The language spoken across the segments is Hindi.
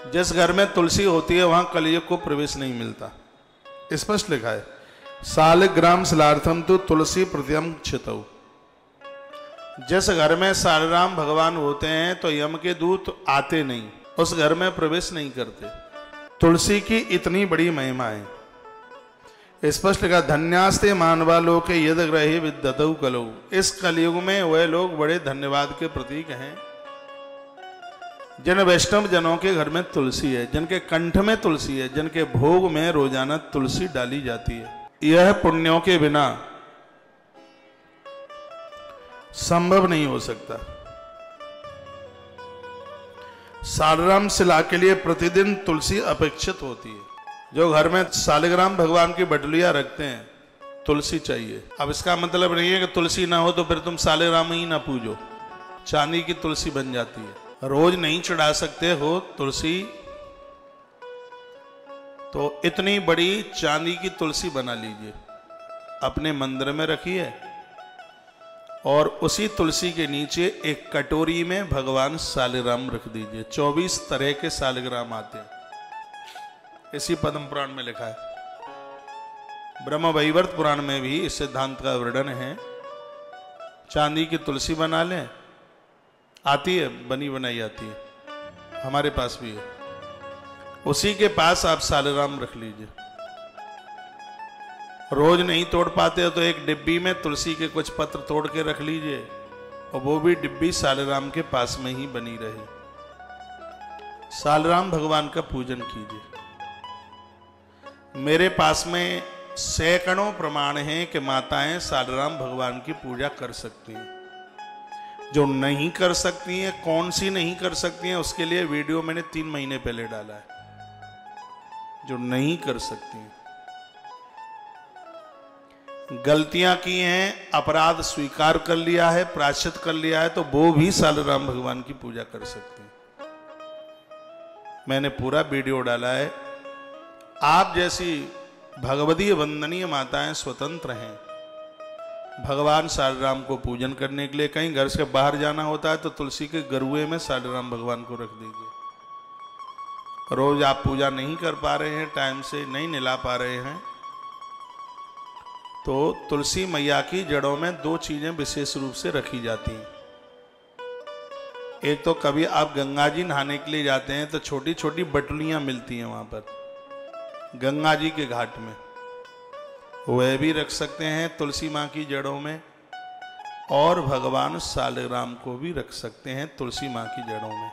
जिस घर में तुलसी होती है वहां कलयुग को प्रवेश नहीं मिलता, स्पष्ट लिखा है। सालग्राम शिलार्थम तो तुलसी प्रत्यम क्षितौ। जिस घर में सालग्राम भगवान होते हैं तो यम के दूत आते नहीं, उस घर में प्रवेश नहीं करते। तुलसी की इतनी बड़ी महिमा है, स्पष्ट लिखा। धन्यास्ते मानवा लोके यद ग्रहे विद्यतौ कलौ। इस कलयुग में वह लोग बड़े धन्यवाद के प्रतीक हैं जिन वैष्णव जनों के घर में तुलसी है, जिनके कंठ में तुलसी है, जिनके भोग में रोजाना तुलसी डाली जाती है। यह पुण्यों के बिना संभव नहीं हो सकता। सालग्राम शिला के लिए प्रतिदिन तुलसी अपेक्षित होती है। जो घर में सालग्राम भगवान की बटुलिया रखते हैं, तुलसी चाहिए। अब इसका मतलब नहीं है कि तुलसी ना हो तो फिर तुम सालग्राम ही ना पूजो, चांदी की तुलसी बन जाती है। रोज नहीं चढ़ा सकते हो तुलसी, तो इतनी बड़ी चांदी की तुलसी बना लीजिए, अपने मंदिर में रखिए और उसी तुलसी के नीचे एक कटोरी में भगवान सालग्राम रख दीजिए। 24 तरह के सालग्राम आते हैं, इसी पद्म पुराण में लिखा है। ब्रह्म वैवर्त पुराण में भी इस सिद्धांत का वर्णन है। चांदी की तुलसी बना लें, आती है, बनी बनाई आती है, हमारे पास भी है। उसी के पास आप सालग्राम रख लीजिए। रोज नहीं तोड़ पाते तो एक डिब्बी में तुलसी के कुछ पत्र तोड़ के रख लीजिए और वो भी डिब्बी सालग्राम के पास में ही बनी रहे। सालग्राम भगवान का पूजन कीजिए। मेरे पास में सैकड़ों प्रमाण हैं कि माताएं सालग्राम भगवान की पूजा कर सकती हैं। जो नहीं कर सकती हैं, कौन सी नहीं कर सकती हैं, उसके लिए वीडियो मैंने 3 महीने पहले डाला है। जो नहीं कर सकती हैं, गलतियां की हैं, अपराध स्वीकार कर लिया है, प्रायश्चित कर लिया है, तो वो भी सालग्राम भगवान की पूजा कर सकते हैं। मैंने पूरा वीडियो डाला है। आप जैसी भगवदीय वंदनीय माताएं स्वतंत्र हैं। भगवान सालग्राम को पूजन करने के लिए कहीं घर से बाहर जाना होता है तो तुलसी के गरुए में सालग्राम भगवान को रख दीजिए। रोज आप पूजा नहीं कर पा रहे हैं, टाइम से नहीं निला पा रहे हैं, तो तुलसी मैया की जड़ों में 2 चीजें विशेष रूप से रखी जाती हैं। एक तो कभी आप गंगा जी नहाने के लिए जाते हैं तो छोटी छोटी बटुलियां मिलती हैं वहां पर गंगा जी के घाट में, वह भी रख सकते हैं तुलसी माँ की जड़ों में। और भगवान सालग्राम को भी रख सकते हैं तुलसी माँ की जड़ों में।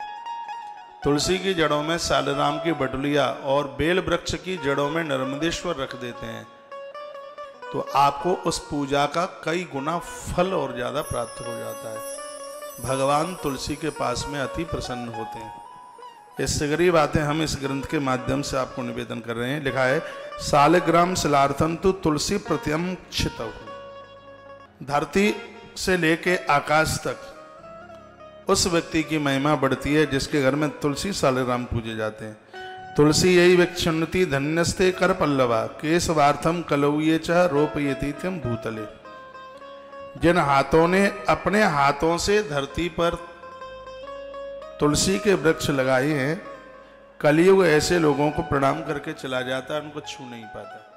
तुलसी की जड़ों में सालग्राम की बटुलिया और बेल वृक्ष की जड़ों में नर्मदेश्वर रख देते हैं तो आपको उस पूजा का कई गुना फल और ज्यादा प्राप्त हो जाता है। भगवान तुलसी के पास में अति प्रसन्न होते हैं। ये सगरी बातें हम इस ग्रंथ के माध्यम से आपको निवेदन कर रहे हैं। लिखा है सालग्राम शिलार्थम तो तुलसी प्रत्यम क्षितौ। धरती से लेके आकाश तक उस व्यक्ति की महिमा बढ़ती है जिसके घर में तुलसी सालग्राम पूजे जाते हैं। तुलसी यही विक्षुन्नति धन्यस्ते कर पल्लवा केशवार्थम कलौये च रोपयतीत्यम भूतले। जिन हाथों ने अपने हाथों से धरती पर तुलसी के वृक्ष लगाए हैं, कलयुग ऐसे लोगों को प्रणाम करके चला जाता है, उनको छू नहीं पाता।